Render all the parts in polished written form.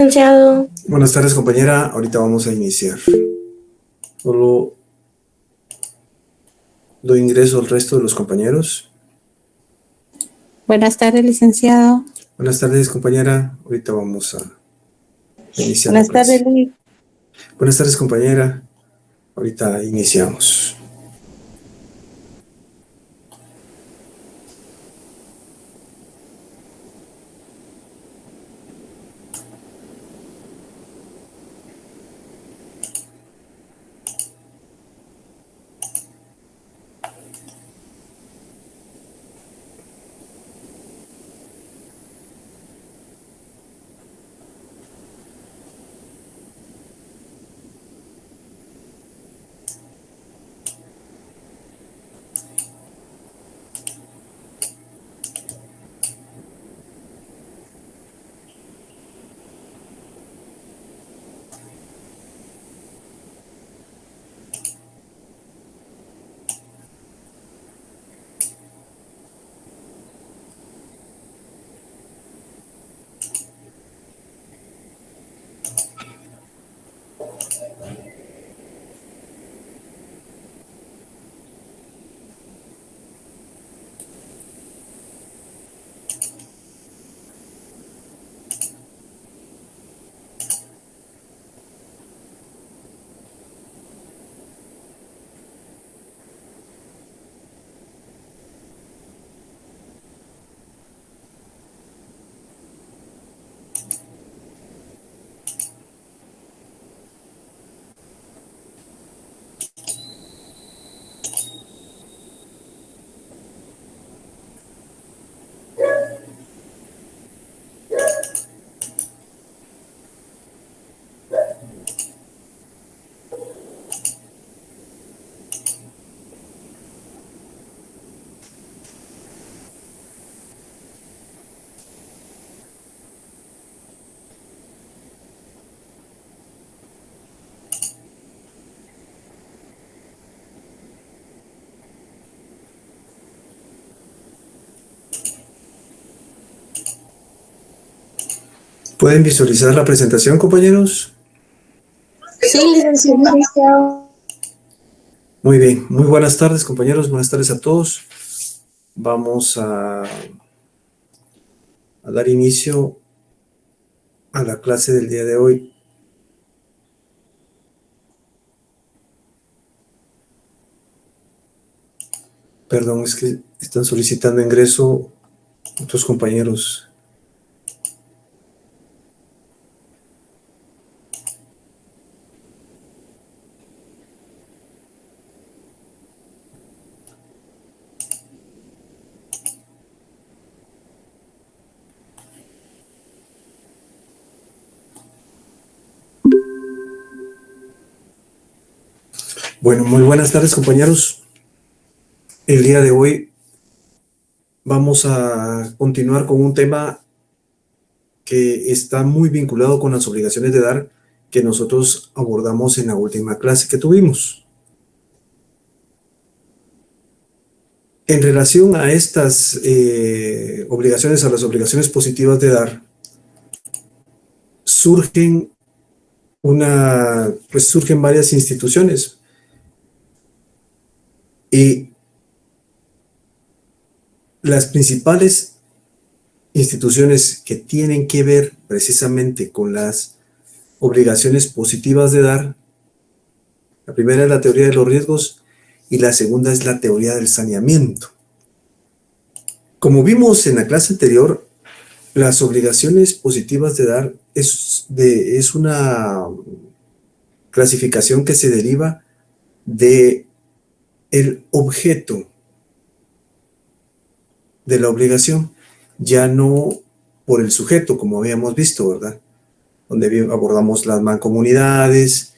Licenciado. Buenas tardes, compañera. Ahorita vamos a iniciar. Solo doy ingreso al resto de los compañeros. Buenas tardes, licenciado. Buenas tardes, compañera. Ahorita vamos a iniciar Buenas la clase. tardes, Luis. Buenas tardes, compañera. Ahorita iniciamos. ¿Pueden visualizar la presentación, compañeros? Sí, licenciado. Muy bien. Muy buenas tardes, compañeros. Buenas tardes a todos. Vamos a dar inicio a la clase del día de hoy. Perdón, es que están solicitando ingreso otros compañeros. Bueno, muy buenas tardes, compañeros. El día de hoy vamos a continuar con un tema que está muy vinculado con las obligaciones de dar que nosotros abordamos en la última clase que tuvimos. En relación a estas obligaciones, a las obligaciones positivas de dar, surgen varias instituciones y las principales instituciones que tienen que ver precisamente con las obligaciones positivas de dar, la primera es la teoría de los riesgos y la segunda es la teoría del saneamiento. Como vimos en la clase anterior, las obligaciones positivas de dar es una clasificación que se deriva de el objeto de la obligación, ya no por el sujeto, como habíamos visto, ¿verdad? Donde abordamos las mancomunidades,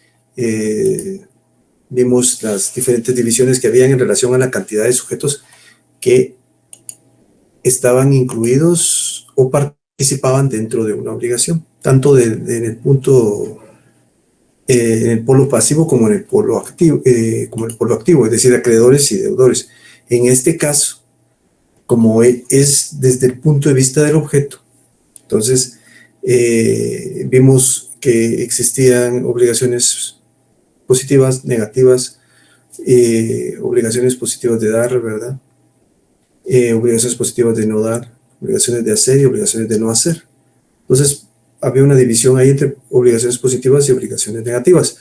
vimos las diferentes divisiones que habían en relación a la cantidad de sujetos que estaban incluidos o participaban dentro de una obligación, tanto en el punto, en el polo pasivo como en el polo activo, es decir, acreedores y deudores. En este caso, como es desde el punto de vista del objeto, entonces Vimos que existían obligaciones positivas, negativas, obligaciones positivas de dar, ¿verdad? Obligaciones positivas de no dar, obligaciones de hacer y obligaciones de no hacer. Entonces, había una división ahí entre obligaciones positivas y obligaciones negativas.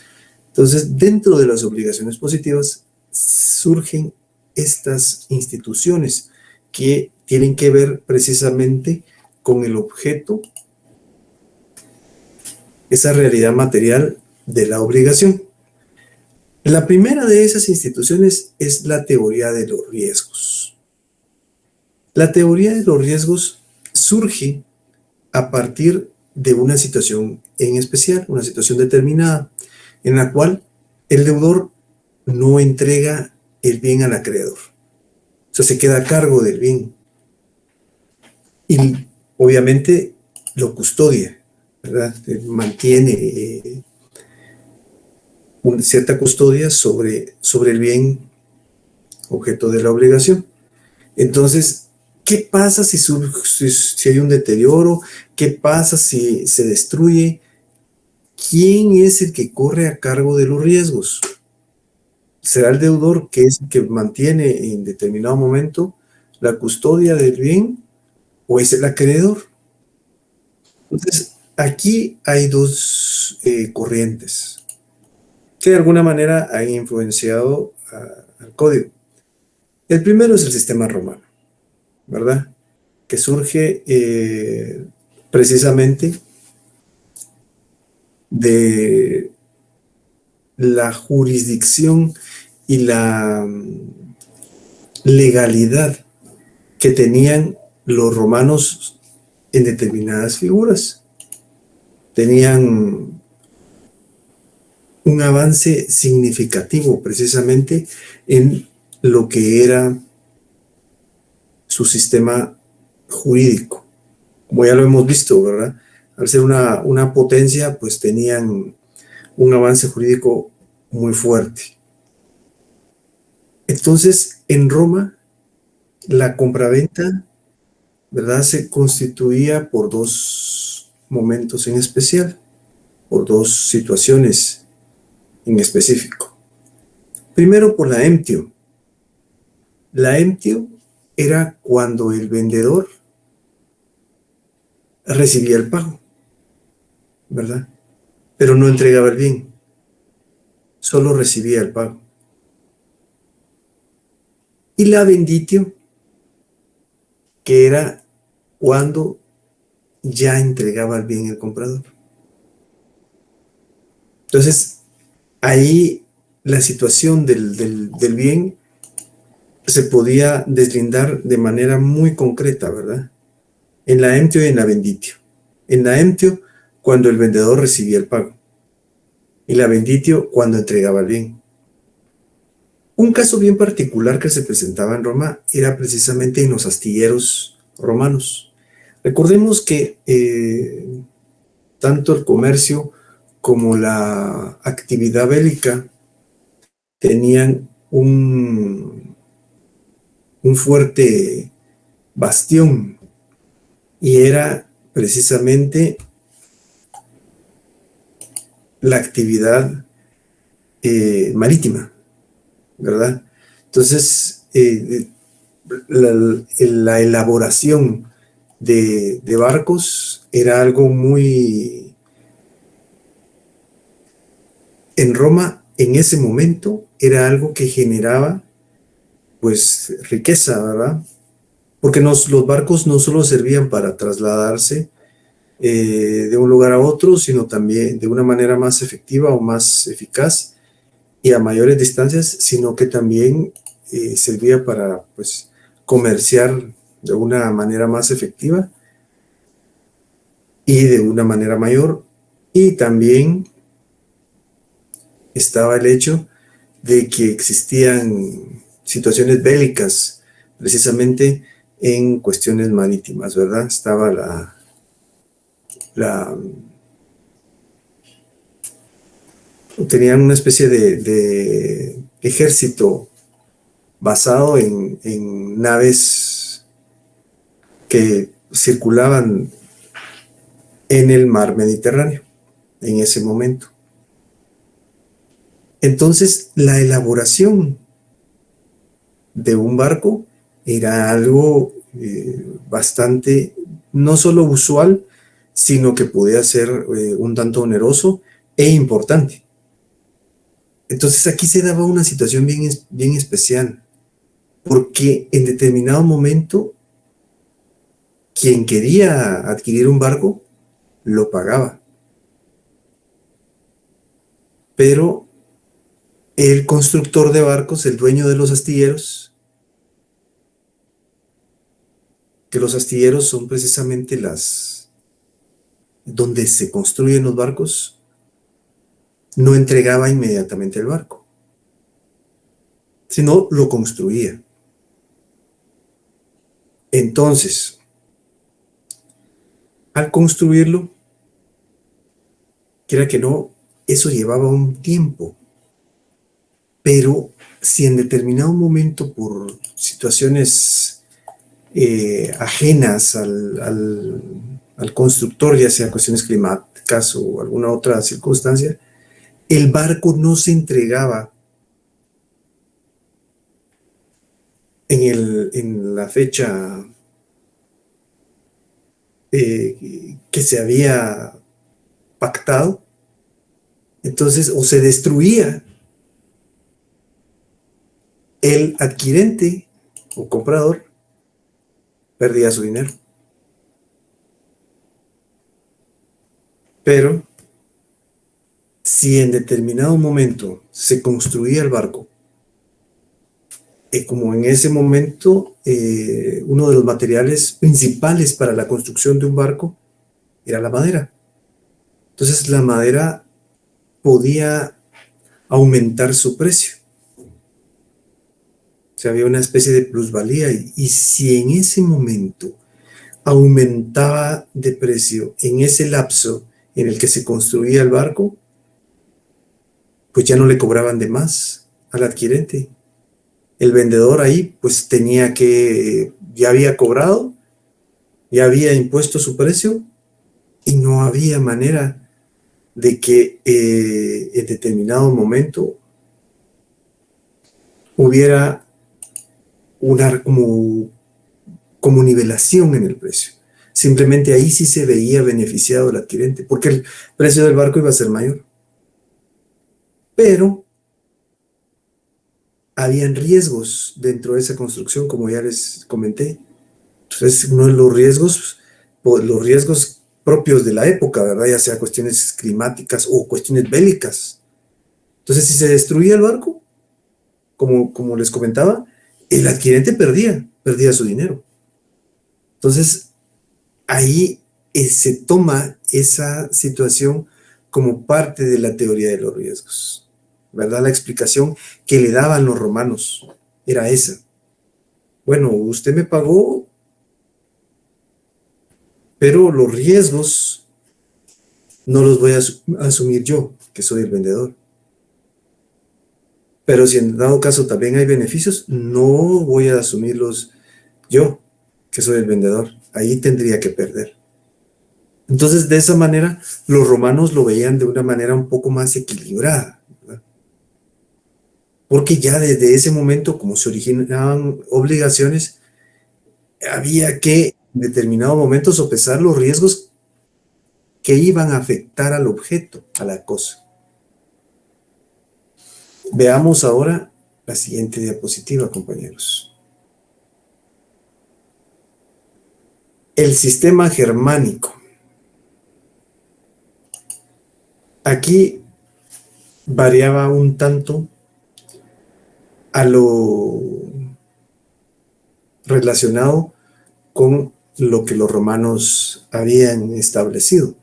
Entonces, dentro de las obligaciones positivas surgen estas instituciones que tienen que ver precisamente con el objeto, esa realidad material de la obligación. La primera de esas instituciones es la teoría de los riesgos. La teoría de los riesgos surge a partir de una situación en especial, una situación determinada, en la cual el deudor no entrega el bien al acreedor. O sea, se queda a cargo del bien. Y obviamente lo custodia, ¿verdad? Mantiene una cierta custodia sobre el bien objeto de la obligación. Entonces, ¿qué pasa si hay un deterioro? ¿Qué pasa si se destruye? ¿Quién es el que corre a cargo de los riesgos? ¿Será el deudor, que es el que mantiene en determinado momento la custodia del bien, o es el acreedor? Entonces, aquí hay dos corrientes que de alguna manera han influenciado al código. El primero es el sistema romano, ¿verdad? Que surge precisamente de la jurisdicción y la legalidad que tenían los romanos en determinadas figuras. Tenían un avance significativo precisamente en lo que era su sistema jurídico. Como ya lo hemos visto, ¿verdad? Al ser una potencia, pues tenían un avance jurídico muy fuerte. Entonces, en Roma, la compraventa, ¿verdad?, se constituía por dos momentos en especial, por dos situaciones en específico. Primero, por la emptio. La emptio era cuando el vendedor recibía el pago, ¿verdad? Pero no entregaba el bien, solo recibía el pago. Y la venditio, que era cuando ya entregaba el bien el comprador. Entonces, ahí la situación del bien se podía deslindar de manera muy concreta, ¿verdad? En la emptio y en la venditio. En la emptio, cuando el vendedor recibía el pago. Y la venditio, cuando entregaba el bien. Un caso bien particular que se presentaba en Roma era precisamente en los astilleros romanos. Recordemos que tanto el comercio como la actividad bélica tenían un fuerte bastión, y era precisamente la actividad marítima, ¿verdad? Entonces, la elaboración de barcos era algo muy... En Roma, en ese momento, era algo que generaba, pues, riqueza, ¿verdad? Porque los barcos no solo servían para trasladarse de un lugar a otro, sino también de una manera más efectiva o más eficaz y a mayores distancias, sino que también servía para, pues, comerciar de una manera más efectiva y de una manera mayor. Y también estaba el hecho de que existían situaciones bélicas, precisamente en cuestiones marítimas, ¿verdad? Estaba tenían una especie de ejército basado en naves que circulaban en el mar Mediterráneo en ese momento. Entonces, la elaboración de un barco era algo bastante, no solo usual, sino que podía ser un tanto oneroso e importante. Entonces aquí se daba una situación bien especial, porque en determinado momento, quien quería adquirir un barco, lo pagaba. Pero el constructor de barcos, el dueño de los astilleros, que los astilleros son precisamente donde se construyen los barcos, no entregaba inmediatamente el barco, sino lo construía. Entonces, al construirlo, quiera que no, eso llevaba un tiempo. Pero si en determinado momento, por situaciones ajenas al constructor, ya sea cuestiones climáticas o alguna otra circunstancia, el barco no se entregaba en la fecha que se había pactado, entonces o se destruía, el adquirente o comprador perdía su dinero. Pero si en determinado momento se construía el barco, como en ese momento uno de los materiales principales para la construcción de un barco era la madera. Entonces la madera podía aumentar su precio. O sea, había una especie de plusvalía y si en ese momento aumentaba de precio en ese lapso en el que se construía el barco, pues ya no le cobraban de más al adquirente. El vendedor ahí pues tenía que, ya había cobrado, ya había impuesto su precio y no había manera de que en determinado momento hubiera una como nivelación en el precio. Simplemente ahí sí se veía beneficiado el adquirente, porque el precio del barco iba a ser mayor. Pero habían riesgos dentro de esa construcción, como ya les comenté. Entonces, uno de los riesgos propios de la época, ¿verdad? Ya sea cuestiones climáticas o cuestiones bélicas. Entonces, si se destruía el barco, como les comentaba, el adquirente perdía su dinero. Entonces, ahí se toma esa situación como parte de la teoría de los riesgos, ¿verdad? La explicación que le daban los romanos era esa. Bueno, usted me pagó, pero los riesgos no los voy a asumir yo, que soy el vendedor. Pero si en dado caso también hay beneficios, no voy a asumirlos yo, que soy el vendedor. Ahí tendría que perder. Entonces, de esa manera, los romanos lo veían de una manera un poco más equilibrada, ¿verdad? Porque ya desde ese momento, como se originaban obligaciones, había que en determinado momento sopesar los riesgos que iban a afectar al objeto, a la cosa. Veamos ahora la siguiente diapositiva, compañeros. El sistema germánico. Aquí variaba un tanto a lo relacionado con lo que los romanos habían establecido,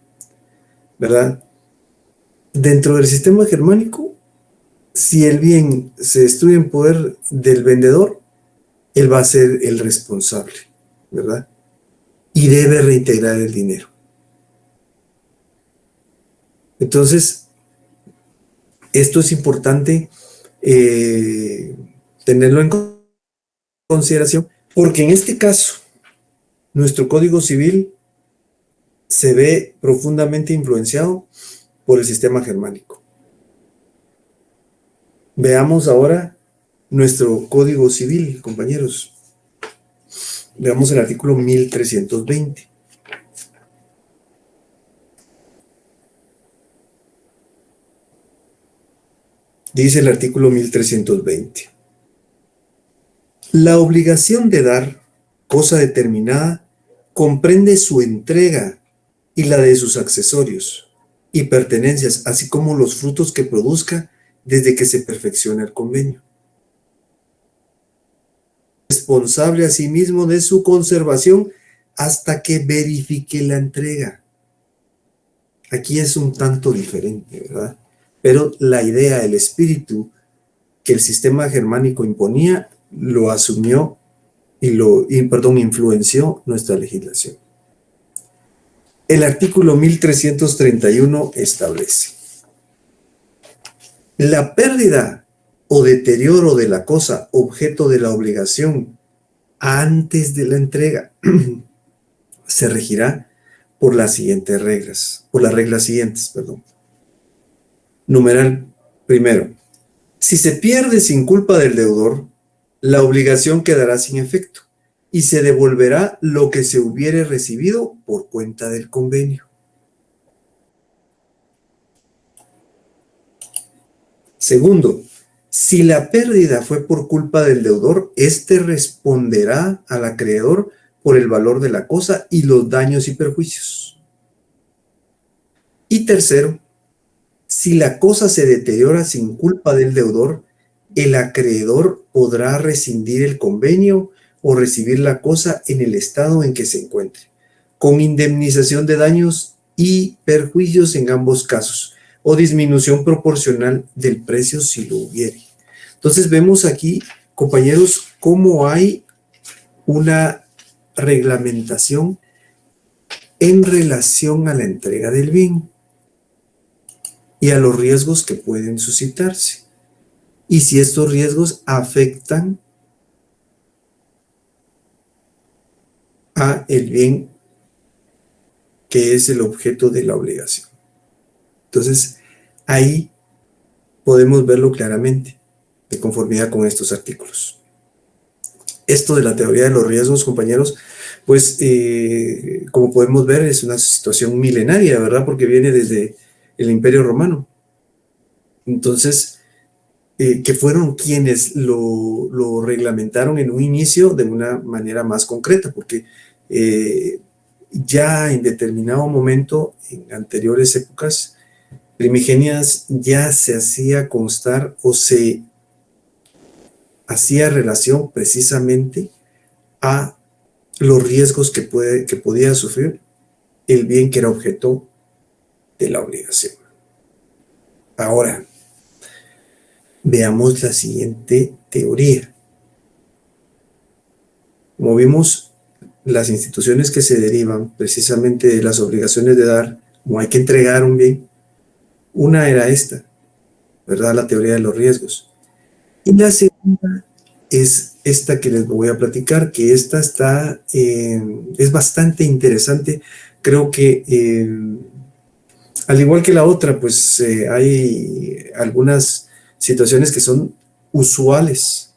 ¿verdad? Dentro del sistema germánico, si el bien se destruye en poder del vendedor, él va a ser el responsable, ¿verdad? Y debe reintegrar el dinero. Entonces, esto es importante tenerlo en consideración, porque en este caso, nuestro Código Civil se ve profundamente influenciado por el sistema germánico. Veamos ahora nuestro Código Civil, compañeros. Veamos el artículo 1320. Dice el artículo 1320. La obligación de dar cosa determinada comprende su entrega y la de sus accesorios y pertenencias, así como los frutos que produzca desde que se perfecciona el convenio. Responsable asimismo de su conservación hasta que verifique la entrega. Aquí es un tanto diferente, ¿verdad? Pero la idea, el espíritu que el sistema germánico imponía, lo asumió influenció nuestra legislación. El artículo 1331 establece: la pérdida o deterioro de la cosa objeto de la obligación antes de la entrega se regirá por las reglas siguientes. Numeral primero: si se pierde sin culpa del deudor, la obligación quedará sin efecto y se devolverá lo que se hubiere recibido por cuenta del convenio. Segundo, si la pérdida fue por culpa del deudor, éste responderá al acreedor por el valor de la cosa y los daños y perjuicios. Y tercero, si la cosa se deteriora sin culpa del deudor, el acreedor podrá rescindir el convenio o recibir la cosa en el estado en que se encuentre, con indemnización de daños y perjuicios en ambos casos, o disminución proporcional del precio si lo hubiere. Entonces vemos aquí, compañeros, cómo hay una reglamentación en relación a la entrega del bien y a los riesgos que pueden suscitarse, y si estos riesgos afectan a el bien que es el objeto de la obligación. Entonces, ahí podemos verlo claramente, de conformidad con estos artículos. Esto de la teoría de los riesgos, compañeros, pues, como podemos ver, es una situación milenaria, ¿verdad? Porque viene desde el Imperio Romano. Entonces, que fueron quienes lo reglamentaron en un inicio de una manera más concreta, porque ya en determinado momento, en anteriores épocas primigenias, ya se hacía constar o se hacía relación precisamente a los riesgos que podía sufrir el bien que era objeto de la obligación. Ahora, veamos la siguiente teoría. Como vimos, las instituciones que se derivan precisamente de las obligaciones de dar, como hay que entregar un bien, una era esta, ¿verdad? La teoría de los riesgos. Y la segunda es esta que les voy a platicar, que esta es bastante interesante. Creo que al igual que la otra, pues hay algunas situaciones que son usuales.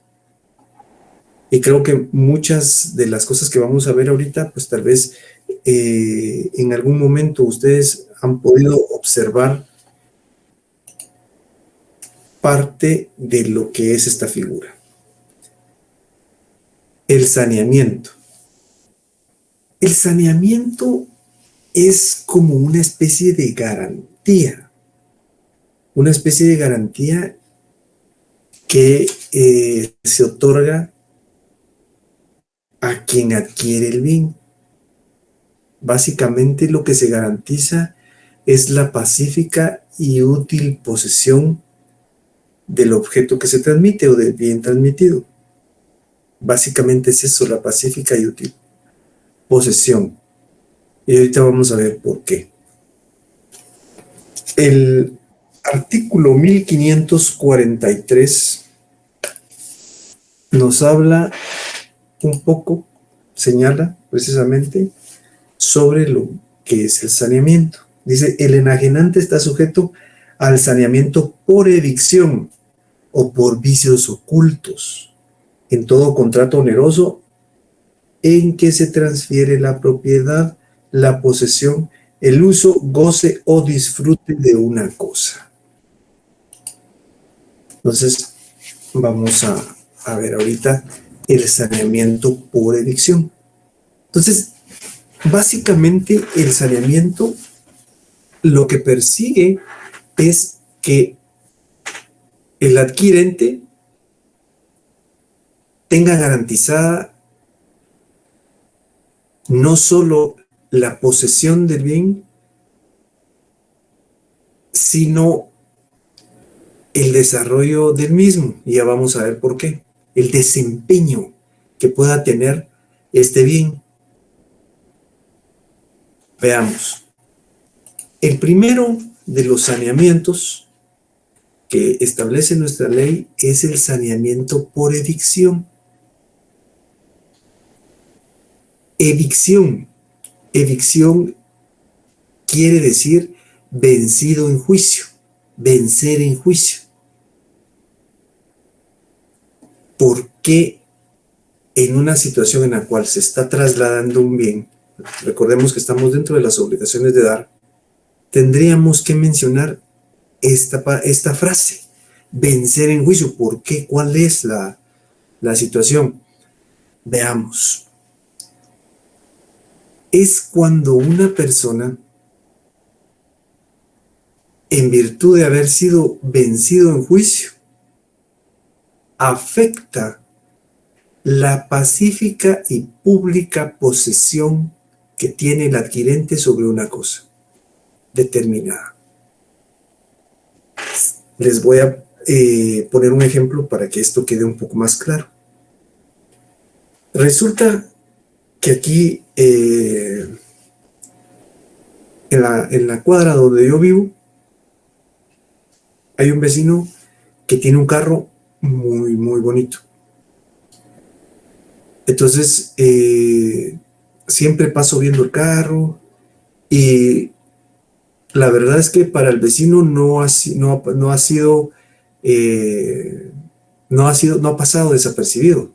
Y creo que muchas de las cosas que vamos a ver ahorita, pues tal vez en algún momento ustedes han podido observar parte de lo que es esta figura. El saneamiento. El saneamiento es como una especie de garantía. Una especie de garantía que se otorga a quien adquiere el bien. Básicamente lo que se garantiza es la pacífica y útil posesión del objeto que se transmite o del bien transmitido. Básicamente es eso, la pacífica y útil posesión. Y ahorita vamos a ver por qué. El artículo 1543 nos habla un poco, señala precisamente sobre ¿qué es el saneamiento? Dice, el enajenante está sujeto al saneamiento por evicción o por vicios ocultos en todo contrato oneroso en que se transfiere la propiedad, la posesión, el uso, goce o disfrute de una cosa. Entonces, vamos a ver ahorita el saneamiento por evicción. Entonces, básicamente el saneamiento lo que persigue es que el adquirente tenga garantizada no solo la posesión del bien, sino el desarrollo del mismo. Y ya vamos a ver por qué. El desempeño que pueda tener este bien. Veamos. El primero de los saneamientos que establece nuestra ley es el saneamiento por evicción. Evicción. Evicción quiere decir vencido en juicio, vencer en juicio. ¿Por qué en una situación en la cual se está trasladando un bien, recordemos que estamos dentro de las obligaciones de dar, tendríamos que mencionar esta frase, vencer en juicio? ¿Por qué? ¿Cuál es la situación? Veamos. Es cuando una persona, en virtud de haber sido vencido en juicio, afecta la pacífica y pública posesión que tiene el adquirente sobre una cosa determinada. Les voy a poner un ejemplo para que esto quede un poco más claro. Resulta que aquí, en la cuadra donde yo vivo, hay un vecino que tiene un carro muy, muy bonito. Entonces, siempre paso viendo el carro y la verdad es que para el vecino no ha pasado desapercibido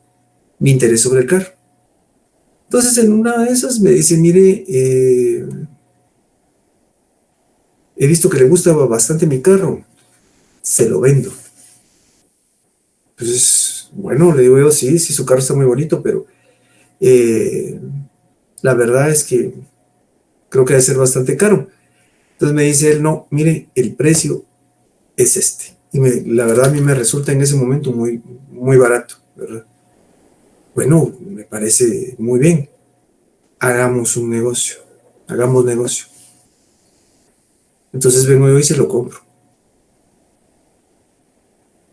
mi interés sobre el carro. Entonces, en una de esas me dice, mire, he visto que le gusta bastante mi carro, se lo vendo. Entonces, bueno, le digo yo, sí, su carro está muy bonito, pero la verdad es que creo que debe ser bastante caro. Entonces me dice él, no, mire, el precio es este. Y la verdad a mí me resulta en ese momento muy, muy barato, ¿verdad? Bueno, me parece muy bien. Hagamos un negocio, hagamos negocio. Entonces vengo yo y se lo compro.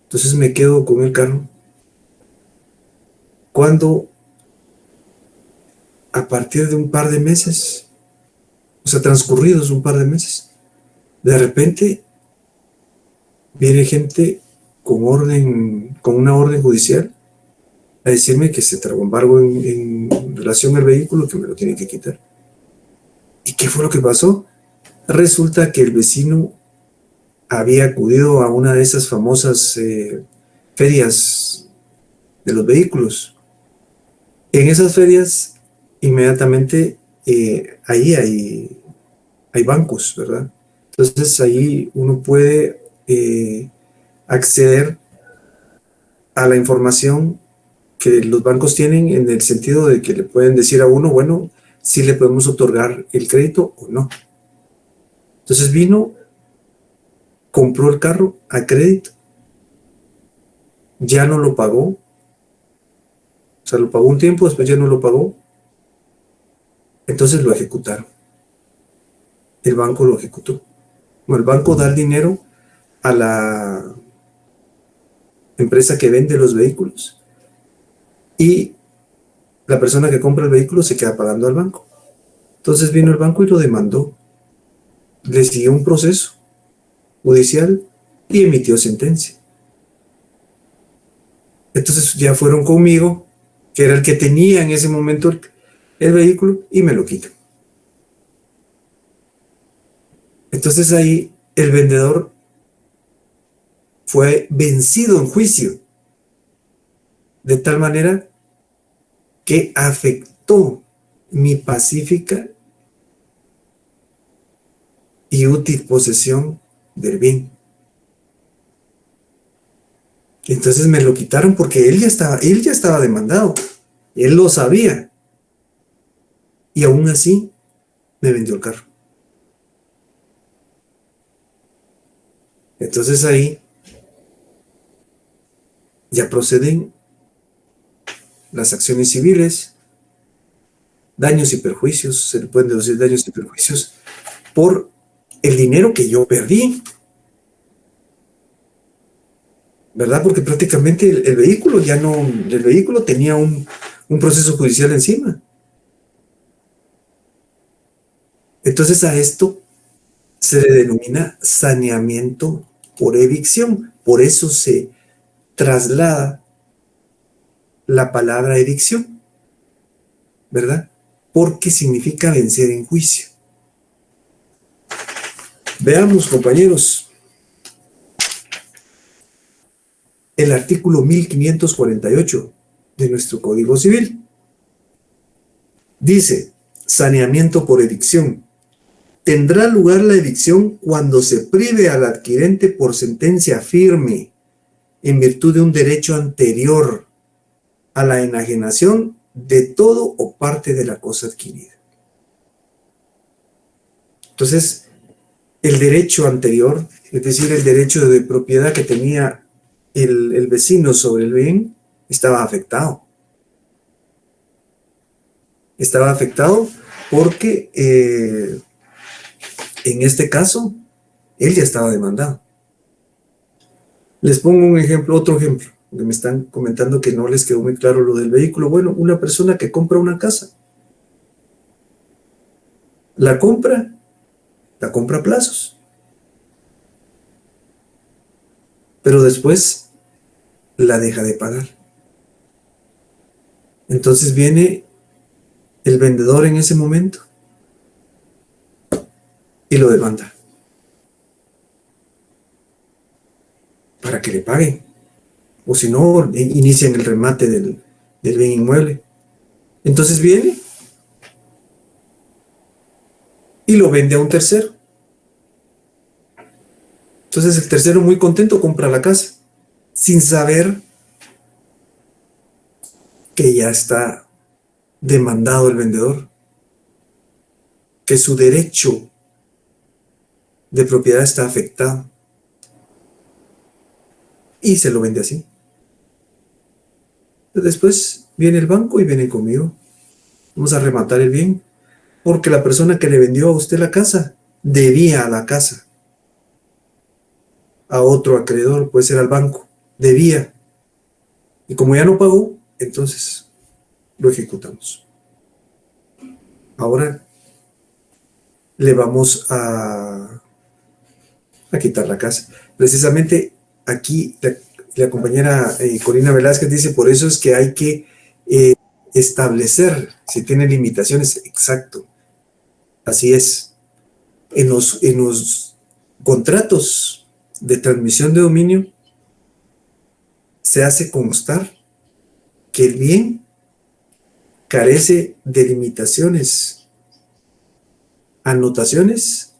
Entonces me quedo con el carro. Cuando a partir de un par de meses, o sea, transcurridos un par de meses, de repente viene gente con una orden judicial a decirme que se tragó embargo en relación al vehículo, que me lo tienen que quitar. ¿Y qué fue lo que pasó? Resulta que el vecino había acudido a una de esas famosas ferias de los vehículos. En esas ferias, inmediatamente, ahí hay bancos, ¿verdad? Entonces ahí uno puede acceder a la información que los bancos tienen, en el sentido de que le pueden decir a uno, bueno, si le podemos otorgar el crédito o no. Entonces vino, compró el carro a crédito, ya no lo pagó, o sea, lo pagó un tiempo, después ya no lo pagó, entonces lo ejecutaron. El banco lo ejecutó. Bueno, el banco da el dinero a la empresa que vende los vehículos y la persona que compra el vehículo se queda pagando al banco. Entonces vino el banco y lo demandó. Le siguió un proceso judicial y emitió sentencia. Entonces ya fueron conmigo, que era el que tenía en ese momento el vehículo, y me lo quitan. Entonces ahí el vendedor fue vencido en juicio, de tal manera que afectó mi pacífica y útil posesión del bien. Entonces me lo quitaron porque él ya estaba demandado. Él lo sabía. Y aún así me vendió el carro. Entonces ahí ya proceden las acciones civiles, daños y perjuicios, se le pueden deducir daños y perjuicios por el dinero que yo perdí, ¿verdad? Porque prácticamente el vehículo ya no, el vehículo tenía un proceso judicial encima. Entonces a esto se le denomina saneamiento por evicción. Por eso se traslada la palabra evicción, ¿verdad? Porque significa vencer en juicio. Veamos, compañeros, el artículo 1548 de nuestro Código Civil. Dice, saneamiento por evicción. Tendrá lugar la evicción cuando se prive al adquirente por sentencia firme, en virtud de un derecho anterior a la enajenación de todo o parte de la cosa adquirida. Entonces, el derecho anterior, es decir, el derecho de propiedad que tenía el vecino sobre el bien, estaba afectado. Estaba afectado porque en este caso, él ya estaba demandado. Les pongo un ejemplo, otro ejemplo, que me están comentando que no les quedó muy claro lo del vehículo. Bueno, una persona que compra una casa, la compra a plazos, pero después la deja de pagar. Entonces viene el vendedor en ese momento y lo demanda para que le paguen, o si no, inician el remate del bien inmueble. Entonces viene y lo vende a un tercero. Entonces el tercero, muy contento, compra la casa sin saber que ya está demandado el vendedor, que su derecho de propiedad está afectado, y se lo vende así. Después viene el banco y viene conmigo. Vamos a rematar el bien, porque la persona que le vendió a usted la casa debía a la casa, a otro acreedor, puede ser al banco, debía. Y como ya no pagó, entonces lo ejecutamos. Ahora le vamos a quitar la casa. Precisamente aquí la compañera Corina Velázquez dice, por eso es que hay que establecer si tiene limitaciones. Exacto, así es. En los contratos de transmisión de dominio se hace constar que el bien carece de limitaciones, anotaciones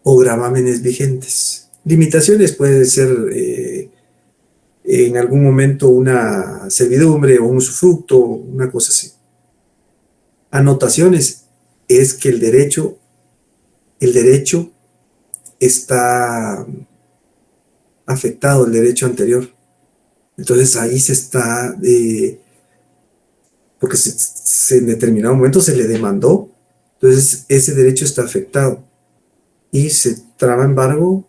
o gravámenes vigentes. Limitaciones puede ser en algún momento una servidumbre o un usufructo, una cosa así. Anotaciones es que el derecho está afectado, el derecho anterior. Entonces ahí se está, porque en determinado momento se le demandó, entonces ese derecho está afectado y se traba embargo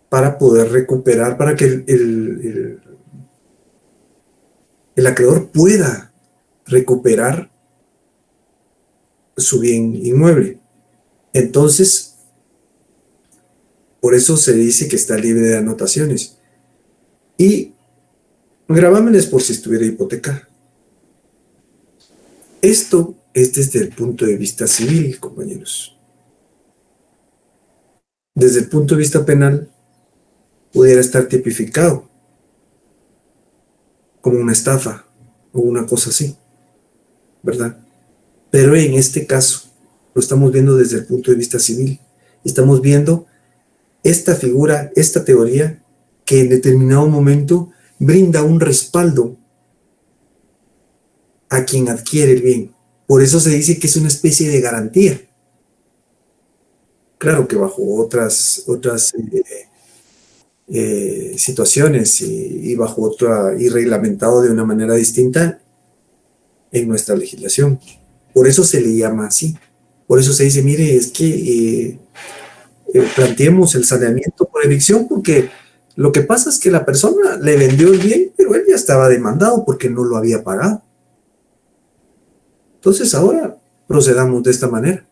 para poder recuperar, para que el acreedor pueda recuperar su bien inmueble. Entonces, por eso se dice que está libre de anotaciones. Y gravámenes por si estuviera hipotecado. Esto es desde el punto de vista civil, compañeros. desde el punto de vista penal, pudiera estar tipificado como una estafa o una cosa así, ¿verdad? Pero en este caso, lo estamos viendo desde el punto de vista civil. Estamos viendo esta figura, esta teoría, que en determinado momento brinda un respaldo a quien adquiere el bien. Por eso se dice que es una especie de garantía. Claro que bajo otras situaciones y bajo otra, y reglamentado de una manera distinta en nuestra legislación. Por eso se le llama así. Por eso se dice, mire, es que planteemos el saneamiento por evicción, porque lo que pasa es que la persona le vendió el bien, pero él ya estaba demandado porque no lo había pagado. Entonces ahora procedamos de esta manera.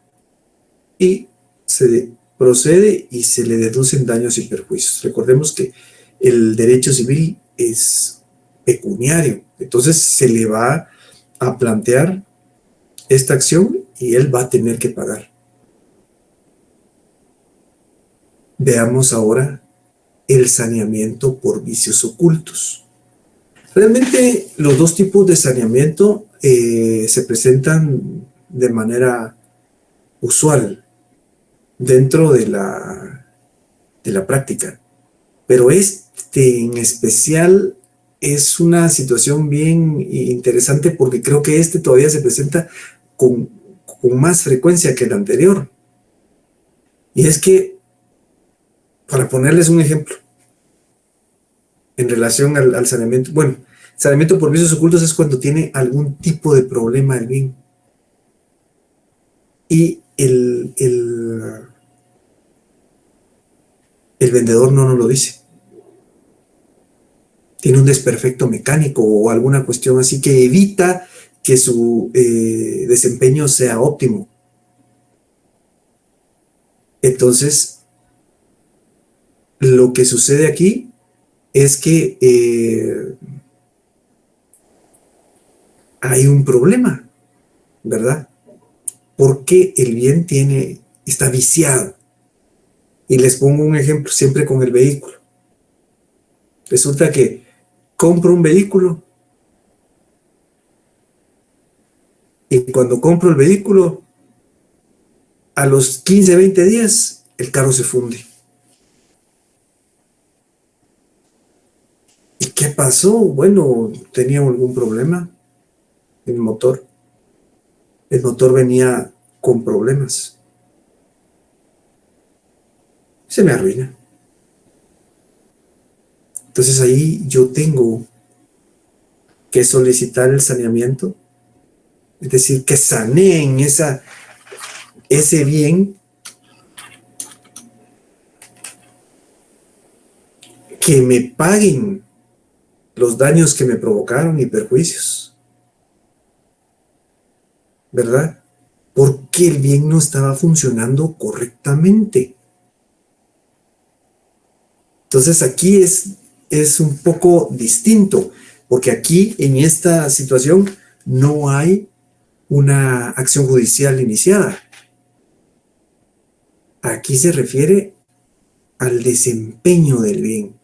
Y se procede y se le deducen daños y perjuicios. Recordemos que el derecho civil es pecuniario, entonces se le va a plantear esta acción y él va a tener que pagar. Veamos ahora el saneamiento por vicios ocultos. Realmente los dos tipos de saneamiento se presentan de manera usual dentro de la práctica, pero este en especial es una situación bien interesante porque creo que este todavía se presenta con más frecuencia que el anterior. Y es que, para ponerles un ejemplo, en relación al saneamiento, bueno, saneamiento por vicios ocultos es cuando tiene algún tipo de problema el bien. Y el vendedor no nos lo dice. Tiene un desperfecto mecánico o alguna cuestión así que evita que su desempeño sea óptimo. Entonces, lo que sucede aquí es que hay un problema, ¿verdad? Porque el bien está viciado. Y les pongo un ejemplo siempre con el vehículo. Resulta que compro un vehículo y cuando compro el vehículo, a los 15, 20 días, el carro se funde. ¿Y qué pasó? Bueno, tenía algún problema en el motor. El motor venía con problemas. Se me arruina. Entonces ahí yo tengo que solicitar el saneamiento, es decir, que saneen ese bien, que me paguen los daños que me provocaron y perjuicios, ¿verdad? Porque el bien no estaba funcionando correctamente. Entonces aquí es un poco distinto, porque aquí en esta situación no hay una acción judicial iniciada. Aquí se refiere al desempeño del bien.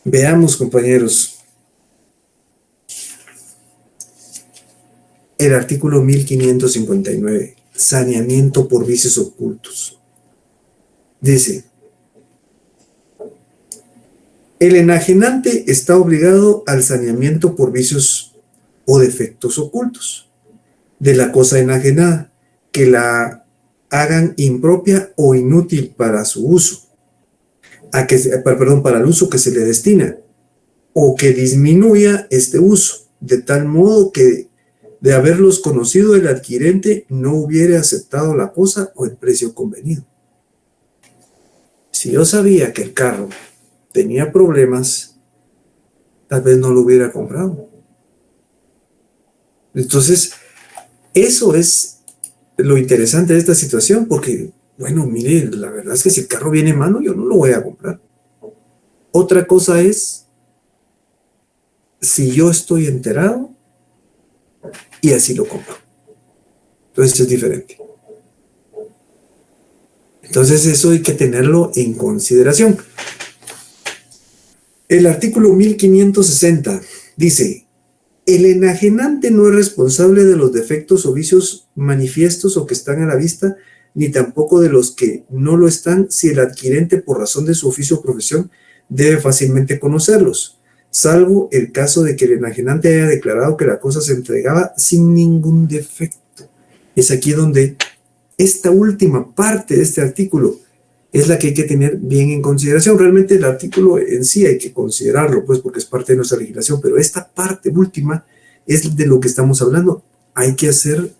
Veamos, compañeros, el artículo 1559, saneamiento por vicios ocultos. Dice, el enajenante está obligado al saneamiento por vicios o defectos ocultos de la cosa enajenada, que la hagan impropia o inútil para su uso, para el uso que se le destina, o que disminuya este uso, de tal modo que de haberlos conocido el adquirente no hubiera aceptado la cosa o el precio convenido. Si yo sabía que el carro tenía problemas, tal vez no lo hubiera comprado. Entonces, eso es lo interesante de esta situación, porque, bueno, mire, la verdad es que si el carro viene malo, yo no lo voy a comprar. Otra cosa es si yo estoy enterado y así lo compro. Entonces es diferente. Entonces eso hay que tenerlo en consideración. El artículo 1560 dice: el enajenante no es responsable de los defectos o vicios manifiestos o que están a la vista, ni tampoco de los que no lo están, si el adquirente, por razón de su oficio o profesión, debe fácilmente conocerlos, salvo el caso de que el enajenante haya declarado que la cosa se entregaba sin ningún defecto. Es aquí donde esta última parte de este artículo es la que hay que tener bien en consideración. Realmente el artículo en sí hay que considerarlo, pues, porque es parte de nuestra legislación, pero esta parte última es de lo que estamos hablando. Hay que hacer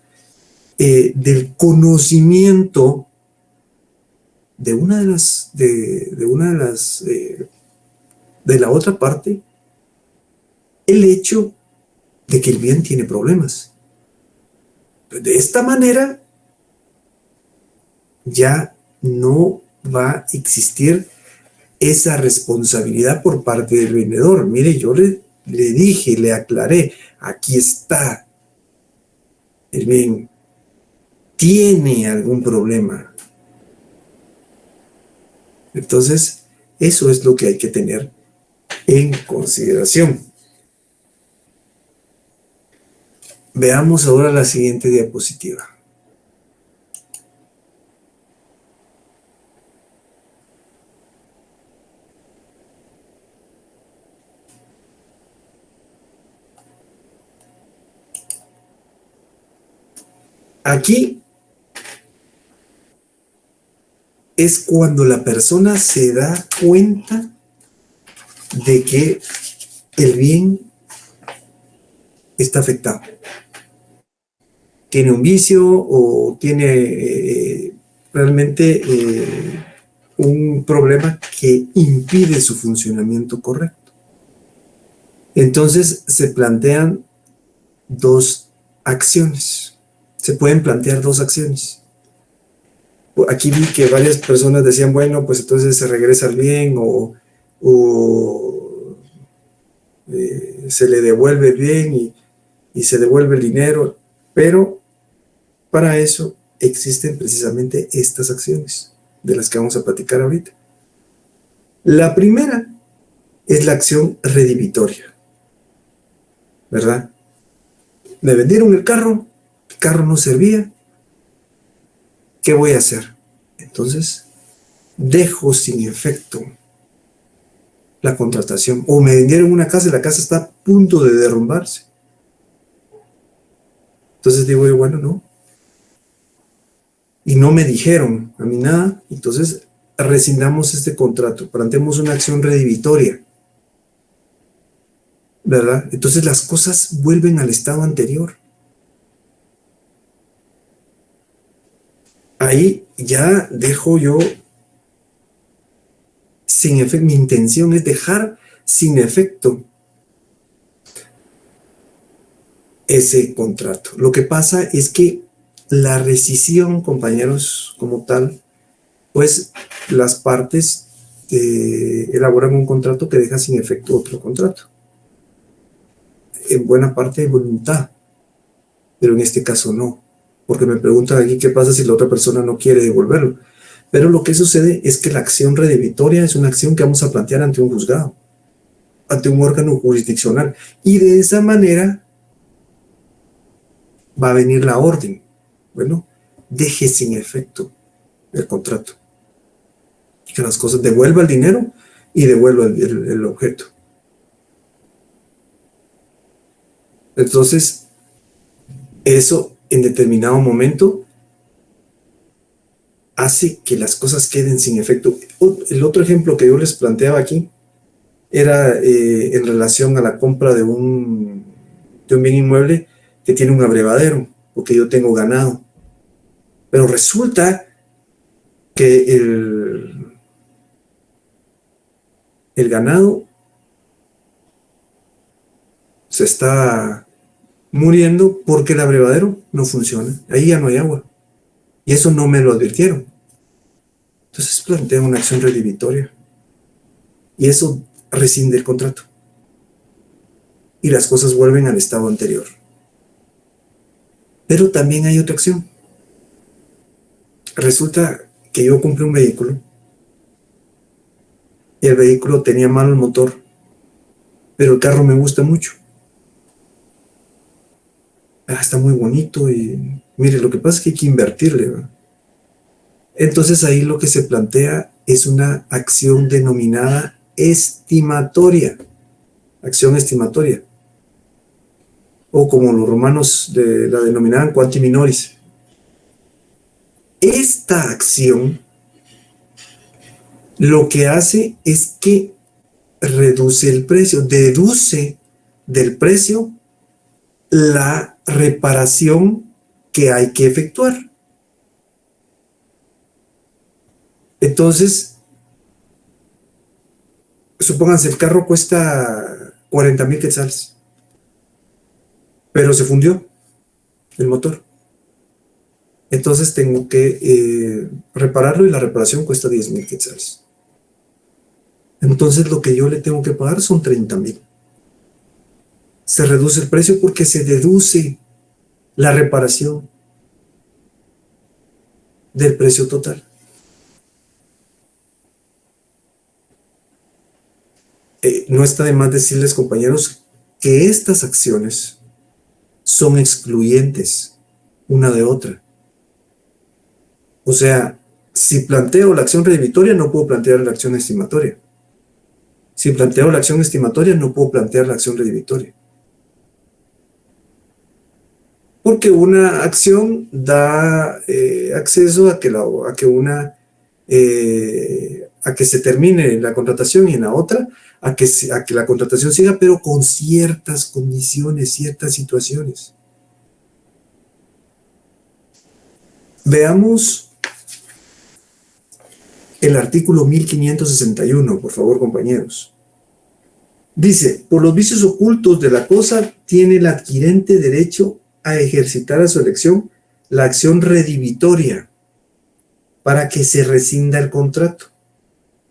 del conocimiento de de la otra parte el hecho de que el bien tiene problemas. De esta manera ya no va a existir esa responsabilidad por parte del vendedor. Mire, yo le dije, le aclaré, aquí está el bien, tiene algún problema. Entonces, eso es lo que hay que tener en consideración. Veamos ahora la siguiente diapositiva. Aquí es cuando la persona se da cuenta de que el bien está afectado. Tiene un vicio o tiene realmente un problema que impide su funcionamiento correcto. Entonces se plantean dos acciones. Se pueden plantear dos acciones. Aquí vi que varias personas decían, bueno, pues entonces se regresa al bien o se le devuelve el bien y se devuelve el dinero, pero para eso existen precisamente estas acciones de las que vamos a platicar ahorita. La primera es la acción redimitoria, ¿verdad? Me vendieron el carro no servía, ¿qué voy a hacer? Entonces, dejo sin efecto la contratación. O me vendieron una casa y la casa está a punto de derrumbarse. Entonces digo yo, bueno, no. Y no me dijeron a mí nada, entonces rescindamos este contrato, planteemos una acción redimitoria, ¿verdad? Entonces las cosas vuelven al estado anterior. Ahí ya dejo yo sin efecto, mi intención es dejar sin efecto ese contrato. Lo que pasa es que la rescisión, compañeros, como tal, pues las partes elaboran un contrato que deja sin efecto otro contrato. En buena parte de voluntad, pero en este caso no. Porque me preguntan aquí qué pasa si la otra persona no quiere devolverlo. Pero lo que sucede es que la acción redimitoria es una acción que vamos a plantear ante un juzgado, ante un órgano jurisdiccional. Y de esa manera va a venir la orden. Bueno, deje sin efecto el contrato. Que las cosas, devuelva el dinero y devuelva el objeto. Entonces, eso en determinado momento hace que las cosas queden sin efecto. El otro ejemplo que yo les planteaba aquí era en relación a la compra de un bien inmueble que tiene un abrevadero, porque yo tengo ganado. Pero resulta que el ganado se está muriendo porque el abrevadero no funciona. Ahí ya no hay agua. Y eso no me lo advirtieron. Entonces plantea una acción redimitoria. Y eso rescinde el contrato. Y las cosas vuelven al estado anterior. Pero también hay otra acción. Resulta que yo compré un vehículo y el vehículo tenía malo el motor, pero el carro me gusta mucho. Está muy bonito y mire, lo que pasa es que hay que invertirle, ¿verdad? Entonces ahí lo que se plantea es una acción denominada estimatoria, acción estimatoria, o como los romanos la denominaban quanti minoris. Esta acción lo que hace es que reduce el precio, deduce del precio la reparación que hay que efectuar. Entonces, supónganse, el carro cuesta 40,000 quetzales, pero se fundió el motor. Entonces tengo que repararlo y la reparación cuesta 10,000 quetzales. Entonces lo que yo le tengo que pagar son 30,000. Se reduce el precio porque se deduce la reparación del precio total. No está de más decirles, compañeros, que estas acciones son excluyentes una de otra. O sea, si planteo la acción redimitoria, no puedo plantear la acción estimatoria. Si planteo la acción estimatoria, no puedo plantear la acción redimitoria. Porque una acción da acceso a que se termine la contratación, y en la otra a que la contratación siga, pero con ciertas condiciones, ciertas situaciones. Veamos el artículo 1561, por favor, compañeros. Dice: por los vicios ocultos de la cosa, tiene el adquirente derecho a ejercitar a su elección la acción redimitoria para que se rescinda el contrato,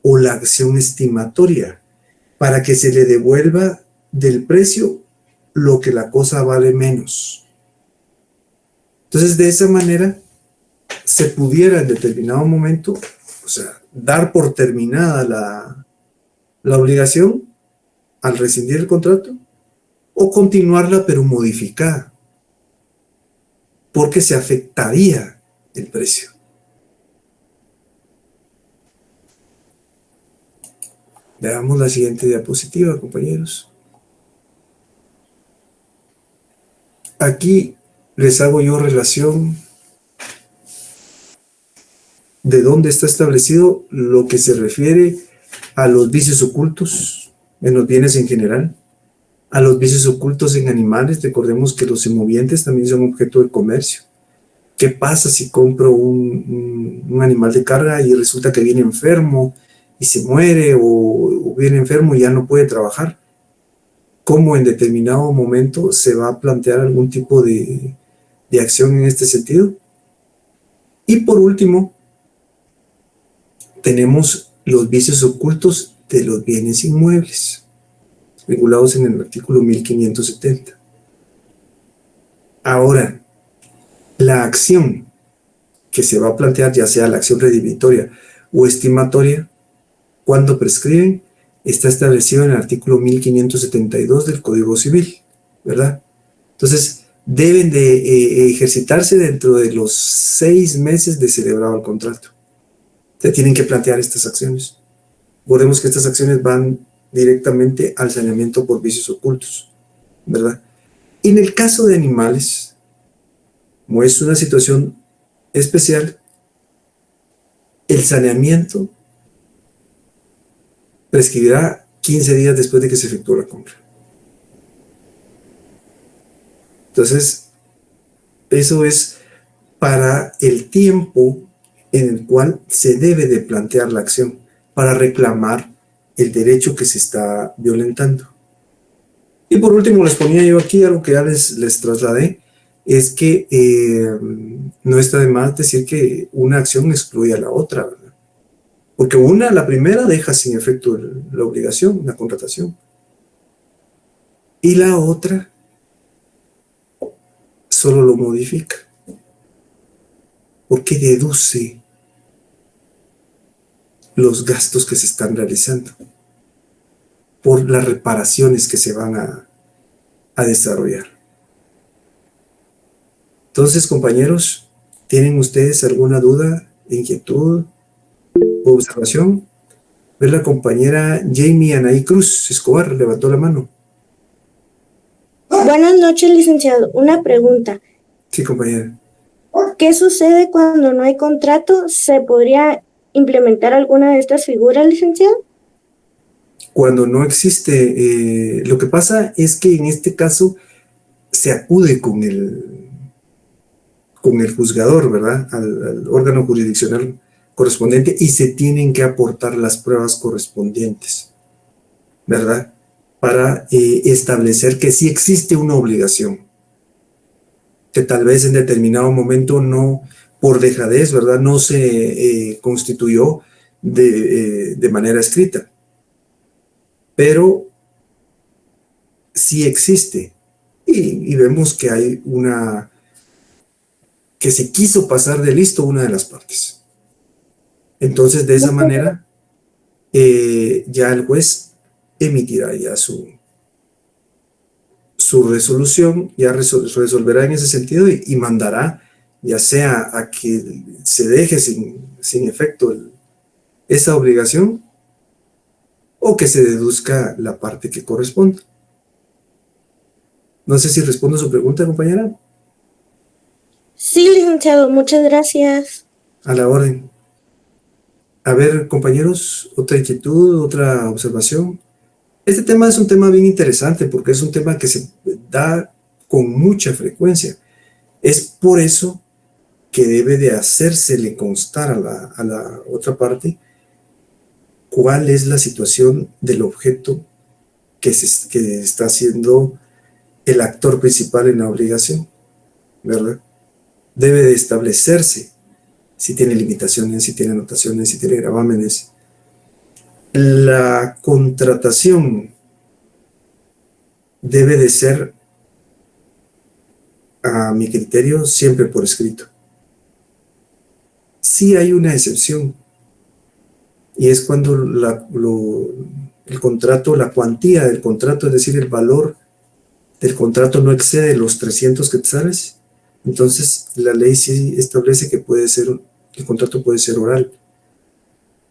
o la acción estimatoria para que se le devuelva del precio lo que la cosa vale menos. Entonces, de esa manera, se pudiera en determinado momento, o sea, dar por terminada la obligación al rescindir el contrato, o continuarla pero modificada, porque se afectaría el precio. Veamos la siguiente diapositiva, compañeros. Aquí les hago yo relación de dónde está establecido lo que se refiere a los vicios ocultos en los bienes en general, a los vicios ocultos en animales. Recordemos que los semovientes también son objeto de comercio. ¿Qué pasa si compro un animal de carga y resulta que viene enfermo y se muere, o viene enfermo y ya no puede trabajar? ¿Cómo en determinado momento se va a plantear algún tipo de acción en este sentido? Y por último, tenemos los vicios ocultos de los bienes inmuebles, regulados en el artículo 1570. Ahora, la acción que se va a plantear, ya sea la acción redimitoria o estimatoria, cuando prescriben, está establecido en el artículo 1572 del Código Civil, ¿verdad? Entonces, deben de ejercitarse dentro de los 6 meses de celebrado el contrato. Se tienen que plantear estas acciones. Recordemos que estas acciones van directamente al saneamiento por vicios ocultos, ¿verdad? En el caso de animales, como es una situación especial, el saneamiento prescribirá 15 días después de que se efectuó la compra. Entonces, eso es para el tiempo en el cual se debe de plantear la acción para reclamar el derecho que se está violentando. Y por último, les ponía yo aquí algo que ya les trasladé, es que no está de más decir que una acción excluye a la otra, ¿verdad? Porque la primera deja sin efecto la obligación, la contratación, y la otra solo lo modifica, porque deduce los gastos que se están realizando, por las reparaciones que se van a desarrollar. Entonces, compañeros, ¿tienen ustedes alguna duda, inquietud o observación? Ver la compañera Jamie Anaí Cruz Escobar levantó la mano. Buenas noches, licenciado. Una pregunta. Sí, compañera. ¿Qué sucede cuando no hay contrato? ¿Se podría implementar alguna de estas figuras, licenciado? Cuando no existe, lo que pasa es que en este caso se acude con el juzgador, ¿verdad? Al órgano jurisdiccional correspondiente y se tienen que aportar las pruebas correspondientes, ¿verdad? Para establecer que sí existe una obligación, que tal vez en determinado momento no, por dejadez, ¿verdad? No se constituyó de manera escrita, pero sí existe y vemos que hay que se quiso pasar de listo una de las partes. Entonces, de esa manera, ya el juez emitirá ya su resolución, ya resolverá en ese sentido y mandará, ya sea a que se deje sin efecto esa obligación o que se deduzca la parte que corresponda. No sé si respondo a su pregunta, compañera. Sí, licenciado. Muchas gracias. A la orden. A ver, compañeros, otra inquietud, otra observación. Este tema es un tema bien interesante porque es un tema que se da con mucha frecuencia. Es por eso que debe de hacérsele constar a la otra parte cuál es la situación del objeto que está siendo el actor principal en la obligación, ¿verdad? Debe de establecerse si tiene limitaciones, si tiene anotaciones, si tiene gravámenes. La contratación debe de ser, a mi criterio, siempre por escrito. Sí hay una excepción, y es cuando el contrato, la cuantía del contrato, es decir, el valor del contrato no excede los 300 quetzales, entonces la ley sí establece que el contrato puede ser oral.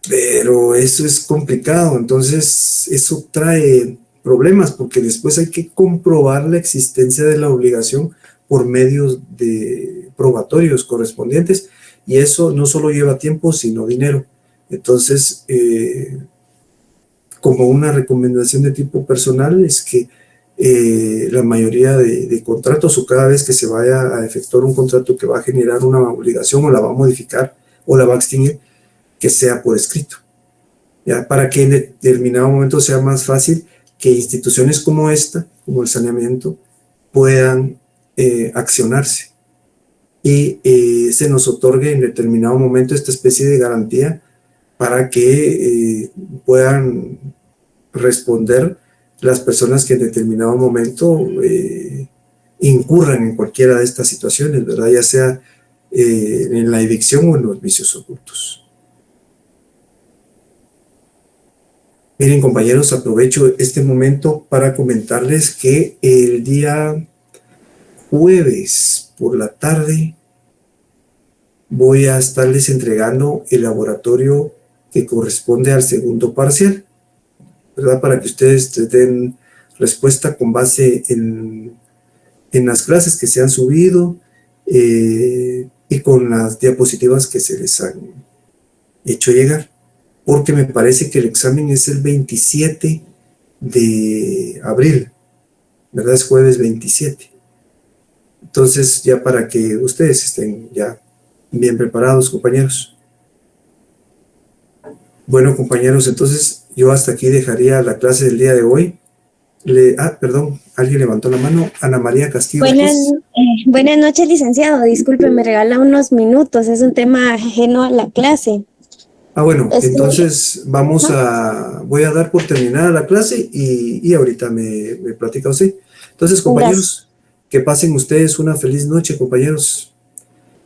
Pero eso es complicado, entonces eso trae problemas porque después hay que comprobar la existencia de la obligación por medios de probatorios correspondientes y eso no solo lleva tiempo sino dinero. Entonces, como una recomendación de tipo personal es que la mayoría de contratos o cada vez que se vaya a efectuar un contrato que va a generar una obligación o la va a modificar o la va a extinguir, que sea por escrito, ¿ya? Para que en determinado momento sea más fácil que instituciones como esta, como el saneamiento, puedan accionarse y se nos otorgue en determinado momento esta especie de garantía para que puedan responder las personas que en determinado momento incurran en cualquiera de estas situaciones, ¿verdad? Ya sea en la evicción o en los vicios ocultos. Miren, compañeros, aprovecho este momento para comentarles que el día jueves por la tarde voy a estarles entregando el laboratorio que corresponde al segundo parcial, ¿verdad? Para que ustedes den respuesta con base en las clases que se han subido y con las diapositivas que se les han hecho llegar. Porque me parece que el examen es el 27 de abril, ¿verdad? Es jueves 27. Entonces, ya para que ustedes estén ya bien preparados, compañeros. Bueno, compañeros, entonces yo hasta aquí dejaría la clase del día de hoy. Perdón, alguien levantó la mano. Ana María Castillo. Buenas noches, licenciado. Disculpe, me regala unos minutos. Es un tema ajeno a la clase. Bueno, entonces voy a dar por terminada la clase y ahorita me platica usted. Entonces, compañeros, que pasen ustedes una feliz noche, compañeros.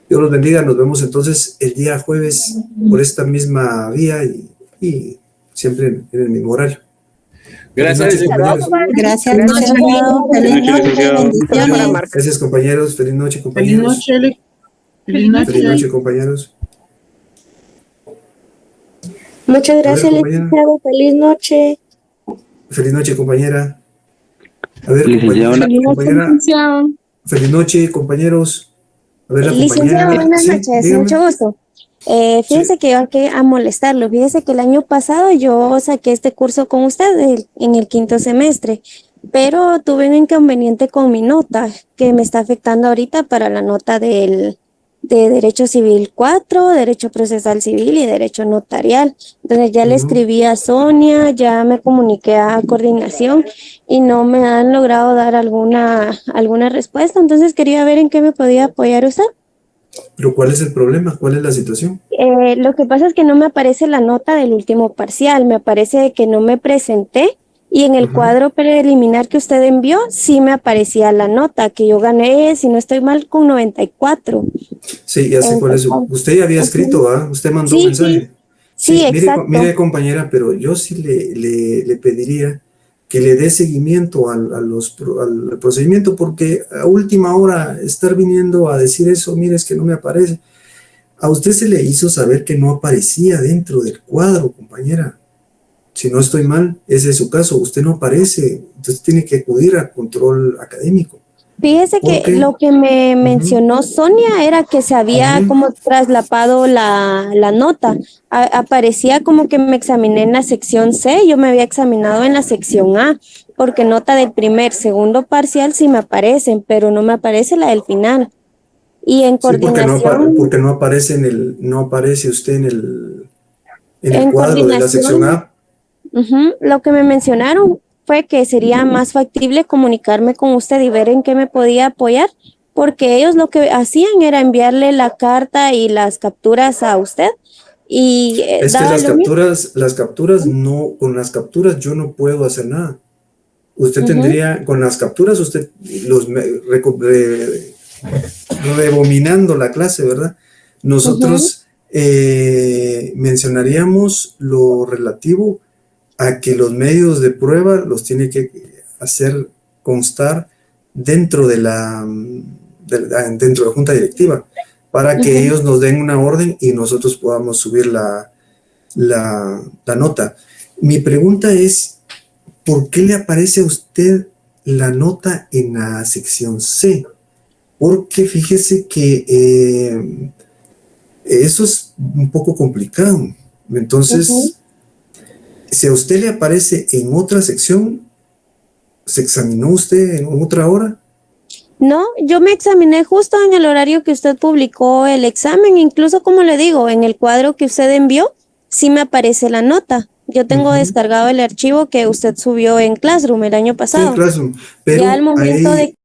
Dios los bendiga. Nos vemos entonces el día jueves por esta misma vía y y siempre en el mismo horario. Gracias, Buenas noches, compañeros. Gracias, licenciado. Feliz noche, bendiciones. Gracias, compañeros. Feliz noche, Feliz compañeros. noche, feliz noche. Feliz noche, compañeros. Muchas gracias, compañera. licenciado. Feliz noche. Feliz noche, compañera. A ver, Licenciado, compañera. Feliz noche, compañeros. A ver, la Licenciado, compañera. buenas Sí, noches, dígame. mucho gusto. Fíjese que yo aquí a molestarlo. Fíjese que el año pasado yo saqué este curso con usted en el 5º semestre, pero tuve un inconveniente con mi nota que me está afectando ahorita para la nota de Derecho Civil 4, Derecho Procesal Civil y Derecho Notarial. Entonces ya le escribí a Sonia, ya me comuniqué a coordinación y no me han logrado dar alguna respuesta. Entonces quería ver en qué me podía apoyar usted. Pero ¿cuál es el problema? ¿Cuál es la situación? Lo que pasa es que no me aparece la nota del último parcial, me aparece que no me presenté y en el cuadro preliminar que usted envió sí me aparecía la nota que yo gané, si no estoy mal, con 94. Sí, ya sé cuál es. Usted ya había escrito, ¿ah? Usted mandó un mensaje. Sí, mire, exacto. mire, compañera, pero yo sí le pediría que le dé seguimiento al procedimiento, porque a última hora estar viniendo a decir eso, mire, es que no me aparece. A usted se le hizo saber que no aparecía dentro del cuadro, compañera. Si no estoy mal, ese es su caso, usted no aparece, entonces tiene que acudir a control académico. Fíjese que lo que me mencionó Sonia era que se había como traslapado la nota. Aparecía como que me examiné en la sección C, yo me había examinado en la sección A, porque nota del segundo parcial sí me aparecen, pero no me aparece la del final. Y en coordinación... porque no aparece no aparece usted en el cuadro de la sección A. Lo que me mencionaron fue que sería más factible comunicarme con usted y ver en qué me podía apoyar, porque ellos lo que hacían era enviarle la carta y las capturas a usted. Y es que las capturas no, con las capturas yo no puedo hacer nada. Usted tendría, con las capturas, usted rebominando la clase, ¿verdad? Nosotros mencionaríamos lo relativo a que los medios de prueba los tiene que hacer constar dentro de dentro de la junta directiva, para que ellos nos den una orden y nosotros podamos subir la nota. Mi pregunta es, ¿por qué le aparece a usted la nota en la sección C? Porque fíjese que eso es un poco complicado. Entonces, si a usted le aparece en otra sección, ¿se examinó usted en otra hora? No, yo me examiné justo en el horario que usted publicó el examen, incluso como le digo, en el cuadro que usted envió, sí me aparece la nota. Yo tengo descargado el archivo que usted subió en Classroom el año pasado. Sí, Classroom, pero ya al momento ahí,